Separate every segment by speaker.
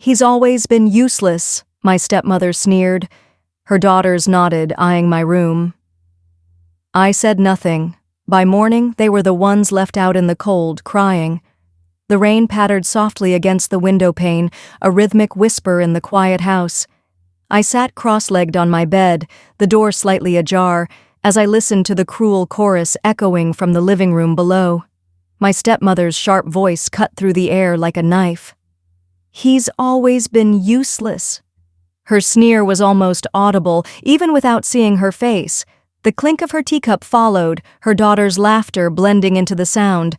Speaker 1: "He's always been useless," my stepmother sneered. Her daughters nodded, eyeing my room. I said nothing. By morning, they were the ones left out in the cold, crying. The rain pattered softly against the window pane, a rhythmic whisper in the quiet house. I sat cross-legged on my bed, the door slightly ajar, as I listened to the cruel chorus echoing from the living room below. My stepmother's sharp voice cut through the air like a knife. "He's always been useless." Her sneer was almost audible, even without seeing her face. The clink of her teacup followed, her daughter's laughter blending into the sound.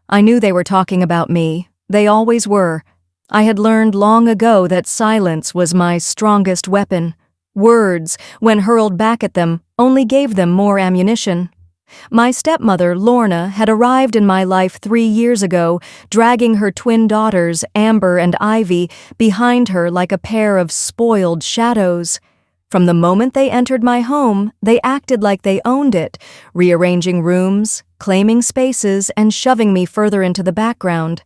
Speaker 1: I knew they were talking about me. They always were. I had learned long ago that silence was my strongest weapon. Words, when hurled back at them, only gave them more ammunition. My stepmother, Lorna, had arrived in my life 3 years ago, dragging her twin daughters, Amber and Ivy, behind her like a pair of spoiled shadows. From the moment they entered my home, they acted like they owned it, rearranging rooms, claiming spaces, and shoving me further into the background.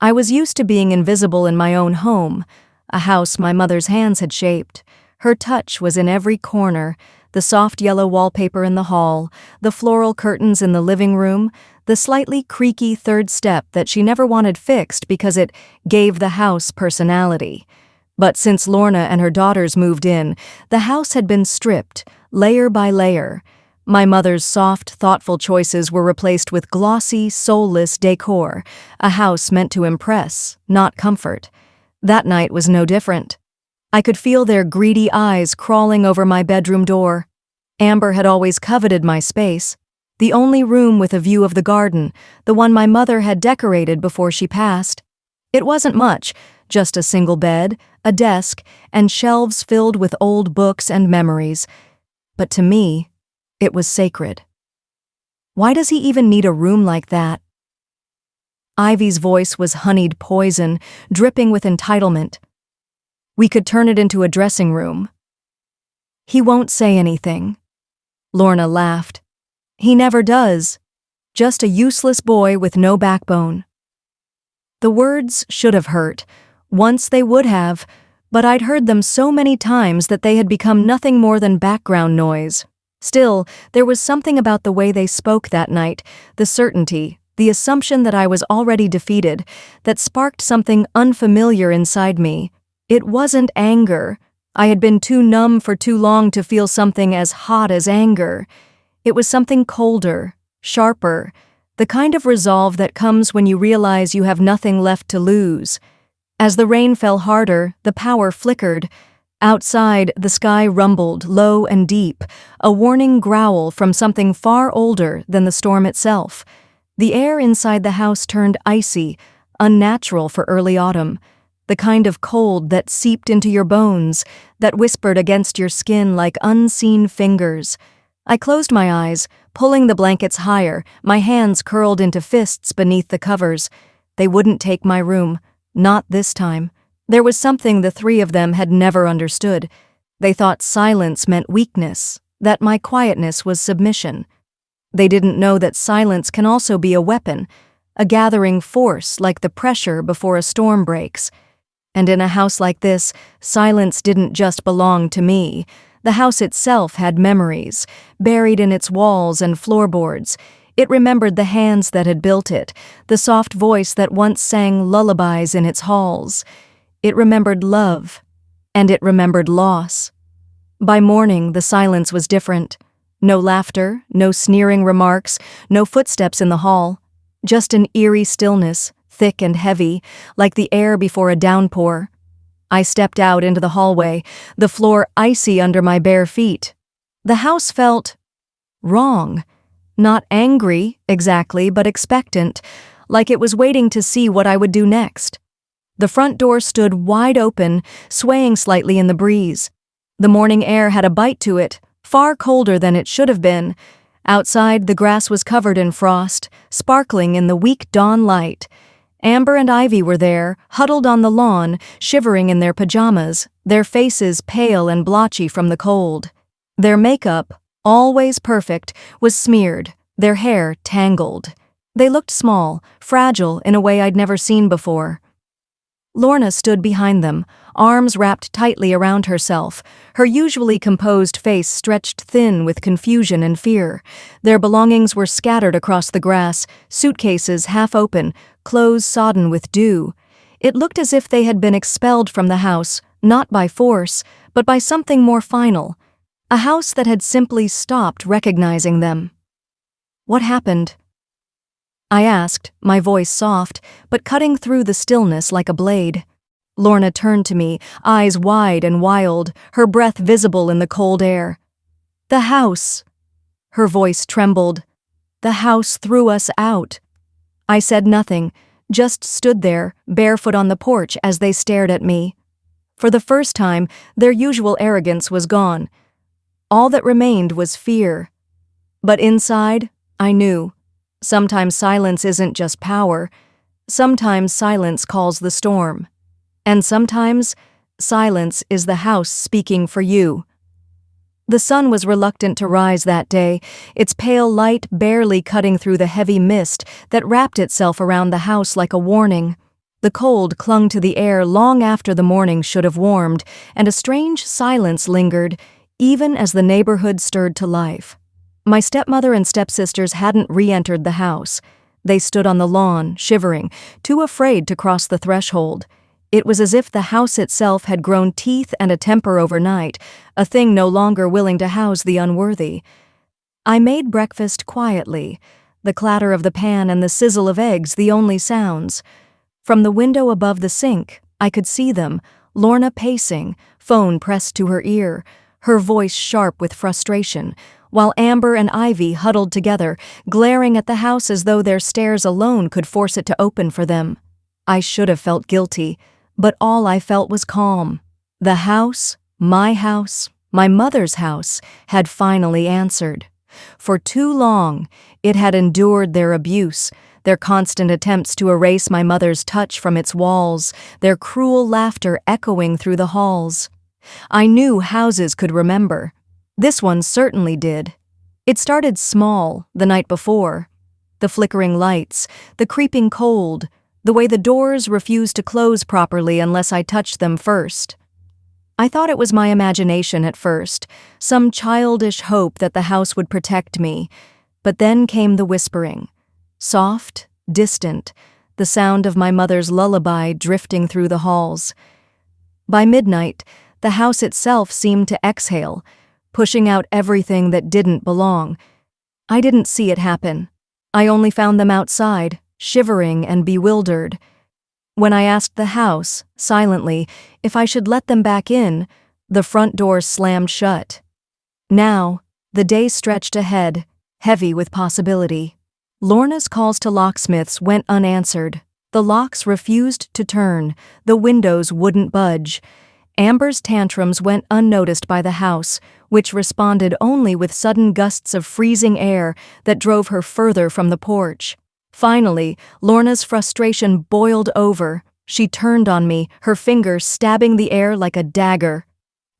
Speaker 1: I was used to being invisible in my own home, a house my mother's hands had shaped. Her touch was in every corner, the soft yellow wallpaper in the hall, the floral curtains in the living room, the slightly creaky third step that she never wanted fixed because it gave the house personality. But since Lorna and her daughters moved in, the house had been stripped, layer by layer. My mother's soft, thoughtful choices were replaced with glossy, soulless decor, a house meant to impress, not comfort. That night was no different. I could feel their greedy eyes crawling over my bedroom door. Amber had always coveted my space, the only room with a view of the garden, the one my mother had decorated before she passed. It wasn't much, just a single bed, a desk, and shelves filled with old books and memories. But to me, it was sacred. Why does he even need a room like that? Ivy's voice was honeyed poison, dripping with entitlement. "We could turn it into a dressing room." "He won't say anything." Lorna laughed. "He never does. Just a useless boy with no backbone." The words should have hurt. Once they would have, but I'd heard them so many times that they had become nothing more than background noise. Still, there was something about the way they spoke that night, the certainty, the assumption that I was already defeated, that sparked something unfamiliar inside me. It wasn't anger. I had been too numb for too long to feel something as hot as anger. It was something colder, sharper, the kind of resolve that comes when you realize you have nothing left to lose. As the rain fell harder, the power flickered. Outside, the sky rumbled, low and deep, a warning growl from something far older than the storm itself. The air inside the house turned icy, unnatural for early autumn, the kind of cold that seeped into your bones, that whispered against your skin like unseen fingers. I closed my eyes, pulling the blankets higher, my hands curled into fists beneath the covers. They wouldn't take my room. Not this time. There was something the three of them had never understood. They thought silence meant weakness, that my quietness was submission. They didn't know that silence can also be a weapon, a gathering force like the pressure before a storm breaks. And in a house like this, silence didn't just belong to me. The house itself had memories, buried in its walls and floorboards. It remembered the hands that had built it, the soft voice that once sang lullabies in its halls. It remembered love, and it remembered loss. By morning, the silence was different. No laughter, no sneering remarks, no footsteps in the hall. Just an eerie stillness, thick and heavy, like the air before a downpour. I stepped out into the hallway, the floor icy under my bare feet. The house felt wrong. Not angry, exactly, but expectant, like it was waiting to see what I would do next. The front door stood wide open, swaying slightly in the breeze. The morning air had a bite to it, far colder than it should have been. Outside, the grass was covered in frost, sparkling in the weak dawn light. Amber and Ivy were there, huddled on the lawn, shivering in their pajamas, their faces pale and blotchy from the cold. Their makeup, always perfect, was smeared, their hair tangled. They looked small, fragile in a way I'd never seen before. Lorna stood behind them, arms wrapped tightly around herself, her usually composed face stretched thin with confusion and fear. Their belongings were scattered across the grass, suitcases half open, clothes sodden with dew. It looked as if they had been expelled from the house, not by force, but by something more final, a house that had simply stopped recognizing them. "What happened?" I asked, my voice soft, but cutting through the stillness like a blade. Lorna turned to me, eyes wide and wild, her breath visible in the cold air. "The house." Her voice trembled. "The house threw us out." I said nothing, just stood there, barefoot on the porch as they stared at me. For the first time, their usual arrogance was gone. All that remained was fear. But inside, I knew. Sometimes silence isn't just power. Sometimes silence calls the storm. And sometimes, silence is the house speaking for you. The sun was reluctant to rise that day, its pale light barely cutting through the heavy mist that wrapped itself around the house like a warning. The cold clung to the air long after the morning should have warmed, and a strange silence lingered, even as the neighborhood stirred to life. My stepmother and stepsisters hadn't re-entered the house. They stood on the lawn, shivering, too afraid to cross the threshold. It was as if the house itself had grown teeth and a temper overnight, a thing no longer willing to house the unworthy. I made breakfast quietly, the clatter of the pan and the sizzle of eggs the only sounds. From the window above the sink, I could see them, Lorna pacing, phone pressed to her ear, her voice sharp with frustration, while Amber and Ivy huddled together, glaring at the house as though their stares alone could force it to open for them. I should have felt guilty, but all I felt was calm. The house, my mother's house, had finally answered. For too long, it had endured their abuse, their constant attempts to erase my mother's touch from its walls, their cruel laughter echoing through the halls. I knew houses could remember. This one certainly did. It started small, the night before. The flickering lights, the creeping cold, the way the doors refused to close properly unless I touched them first. I thought it was my imagination at first, some childish hope that the house would protect me. But then came the whispering. Soft, distant, the sound of my mother's lullaby drifting through the halls. By midnight, the house itself seemed to exhale, pushing out everything that didn't belong. I didn't see it happen. I only found them outside, shivering and bewildered. When I asked the house, silently, if I should let them back in, the front door slammed shut. Now, the day stretched ahead, heavy with possibility. Lorna's calls to locksmiths went unanswered. The locks refused to turn, the windows wouldn't budge. Amber's tantrums went unnoticed by the house, which responded only with sudden gusts of freezing air that drove her further from the porch. Finally, Lorna's frustration boiled over. She turned on me, her fingers stabbing the air like a dagger.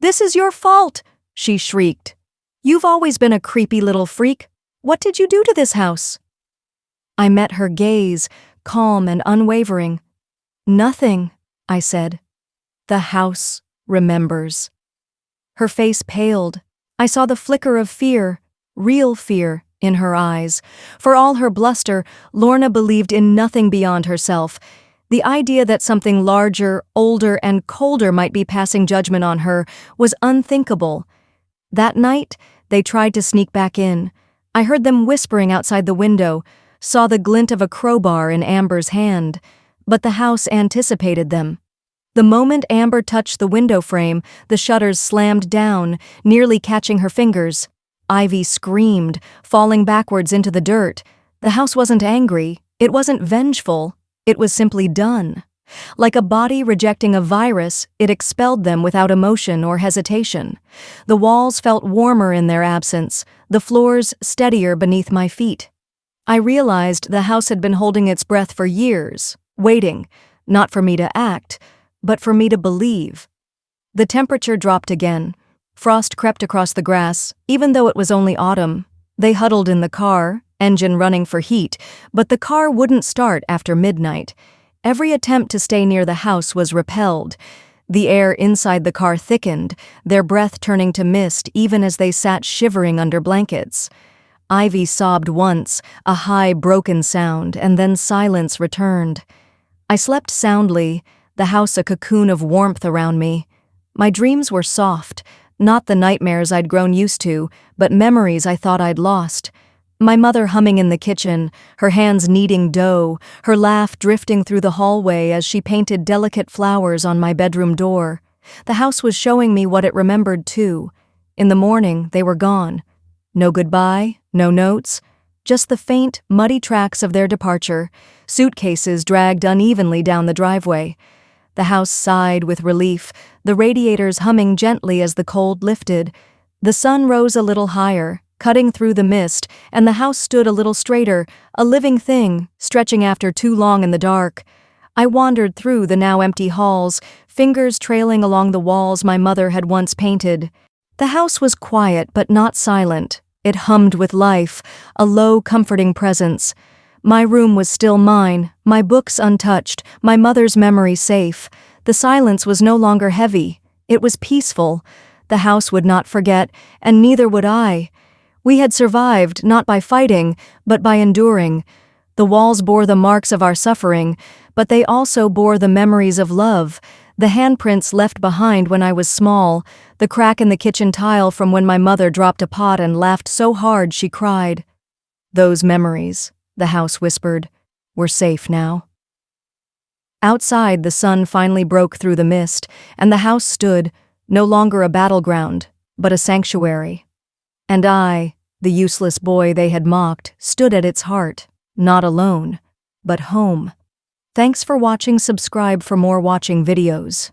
Speaker 1: "This is your fault," she shrieked. "You've always been a creepy little freak. What did you do to this house?" I met her gaze, calm and unwavering. "Nothing," I said. "The house remembers." Her face paled. I saw the flicker of fear, real fear, in her eyes. For all her bluster, Lorna believed in nothing beyond herself. The idea that something larger, older, and colder might be passing judgment on her was unthinkable. That night, they tried to sneak back in. I heard them whispering outside the window, saw the glint of a crowbar in Amber's hand, but the house anticipated them. The moment Amber touched the window frame, the shutters slammed down, nearly catching her fingers. Ivy screamed, falling backwards into the dirt. The house wasn't angry, it wasn't vengeful, it was simply done. Like a body rejecting a virus, it expelled them without emotion or hesitation. The walls felt warmer in their absence, the floors steadier beneath my feet. I realized the house had been holding its breath for years, waiting, not for me to act, but for me to believe. The temperature dropped again. Frost crept across the grass, even though it was only autumn. They huddled in the car, engine running for heat, but the car wouldn't start after midnight. Every attempt to stay near the house was repelled. The air inside the car thickened, their breath turning to mist even as they sat shivering under blankets. Ivy sobbed once, a high, broken sound, and then silence returned. I slept soundly, the house a cocoon of warmth around me. My dreams were soft, not the nightmares I'd grown used to, but memories I thought I'd lost. My mother humming in the kitchen, her hands kneading dough, her laugh drifting through the hallway as she painted delicate flowers on my bedroom door. The house was showing me what it remembered too. In the morning, they were gone. No goodbye, no notes, just the faint, muddy tracks of their departure, suitcases dragged unevenly down the driveway. The house sighed with relief, the radiators humming gently as the cold lifted. The sun rose a little higher, cutting through the mist, and the house stood a little straighter, a living thing, stretching after too long in the dark. I wandered through the now empty halls, fingers trailing along the walls my mother had once painted. The house was quiet but not silent. It hummed with life, a low, comforting presence. My room was still mine, my books untouched, my mother's memory safe. The silence was no longer heavy. It was peaceful. The house would not forget, and neither would I. We had survived, not by fighting, but by enduring. The walls bore the marks of our suffering, but they also bore the memories of love, the handprints left behind when I was small, the crack in the kitchen tile from when my mother dropped a pot and laughed so hard she cried. Those memories, the house whispered, were safe now. Outside, the sun finally broke through the mist, and the house stood, no longer a battleground, but a sanctuary. And I, the useless boy they had mocked, stood at its heart, not alone, but home. Thanks for watching. Subscribe for more watching videos.